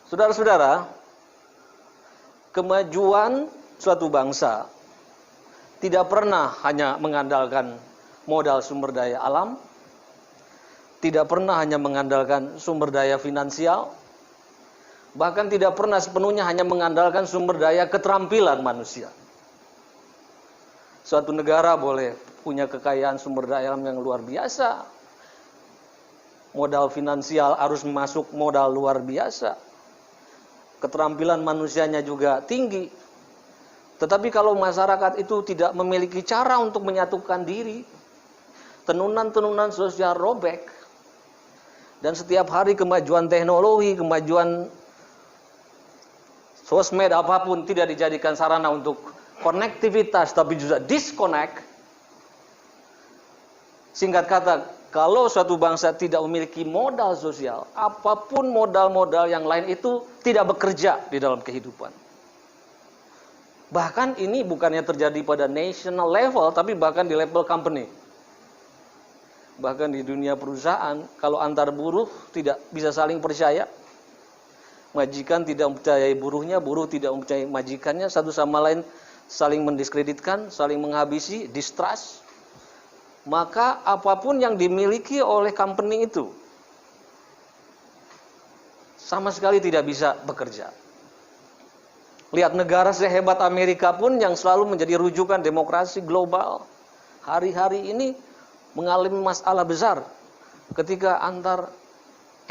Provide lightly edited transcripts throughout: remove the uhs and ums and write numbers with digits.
Saudara-saudara, kemajuan suatu bangsa tidak pernah hanya mengandalkan modal sumber daya alam, tidak pernah hanya mengandalkan sumber daya finansial, bahkan tidak pernah sepenuhnya hanya mengandalkan sumber daya keterampilan manusia. Suatu negara boleh punya kekayaan sumber daya alam yang luar biasa, modal finansial harus masuk modal luar biasa, keterampilan manusianya juga tinggi. Tetapi kalau masyarakat itu tidak memiliki cara untuk menyatukan diri, tenunan-tenunan sosial robek, dan setiap hari kemajuan teknologi, kemajuan sosmed apapun tidak dijadikan sarana untuk konektivitas, tapi juga disconnect. Singkat kata, kalau suatu bangsa tidak memiliki modal sosial, apapun modal-modal yang lain itu tidak bekerja di dalam kehidupan. Bahkan ini bukannya terjadi pada national level, tapi bahkan di level company. Bahkan di dunia perusahaan, kalau antar buruh tidak bisa saling percaya, majikan tidak mempercayai buruhnya, buruh tidak mempercayai majikannya, satu sama lain saling mendiskreditkan, saling menghabisi, distrust, maka apapun yang dimiliki oleh company itu sama sekali tidak bisa bekerja. Lihat negara sehebat Amerika pun yang selalu menjadi rujukan demokrasi global, hari-hari ini mengalami masalah besar ketika antar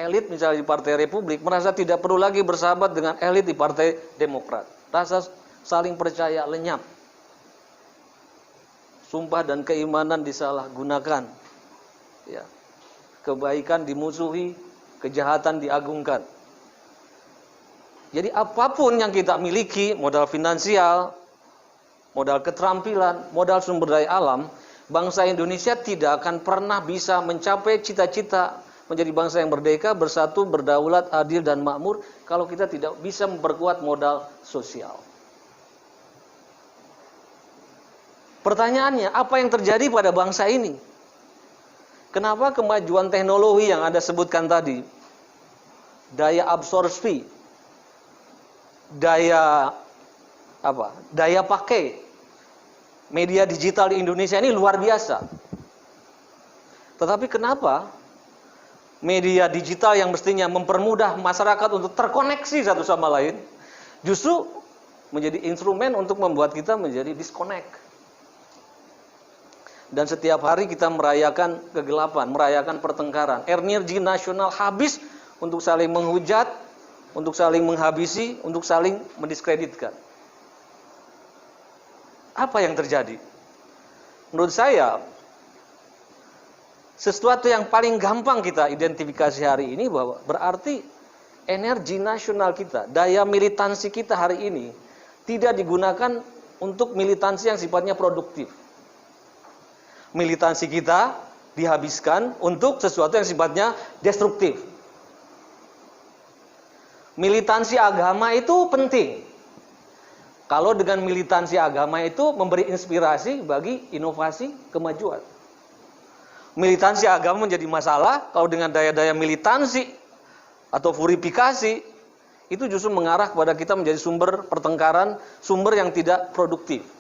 elit misalnya di Partai Republik merasa tidak perlu lagi bersahabat dengan elit di Partai Demokrat. Rasa saling percaya lenyap. Sumpah dan keimanan disalahgunakan. Ya. Kebaikan dimusuhi, kejahatan diagungkan. Jadi apapun yang kita miliki, modal finansial, modal keterampilan, modal sumber daya alam, bangsa Indonesia tidak akan pernah bisa mencapai cita-cita menjadi bangsa yang merdeka, bersatu, berdaulat, adil, dan makmur kalau kita tidak bisa memperkuat modal sosial. Pertanyaannya, apa yang terjadi pada bangsa ini? Kenapa kemajuan teknologi yang Anda sebutkan tadi, daya absorpsi, daya pakai media digital di Indonesia ini luar biasa. Tetapi kenapa media digital yang mestinya mempermudah masyarakat untuk terkoneksi satu sama lain justru menjadi instrumen untuk membuat kita menjadi disconnect? Dan setiap hari kita merayakan kegelapan, merayakan pertengkaran. Energi nasional habis untuk saling menghujat, untuk saling menghabisi, untuk saling mendiskreditkan. Apa yang terjadi? Menurut saya, sesuatu yang paling gampang kita identifikasi hari ini bahwa berarti energi nasional kita, daya militansi kita hari ini tidak digunakan untuk militansi yang sifatnya produktif. Militansi kita dihabiskan untuk sesuatu yang sifatnya destruktif. Militansi agama itu penting. Kalau dengan militansi agama itu memberi inspirasi bagi inovasi kemajuan. Militansi agama menjadi masalah kalau dengan daya-daya militansi atau purifikasi itu justru mengarah kepada kita menjadi sumber pertengkaran, sumber yang tidak produktif.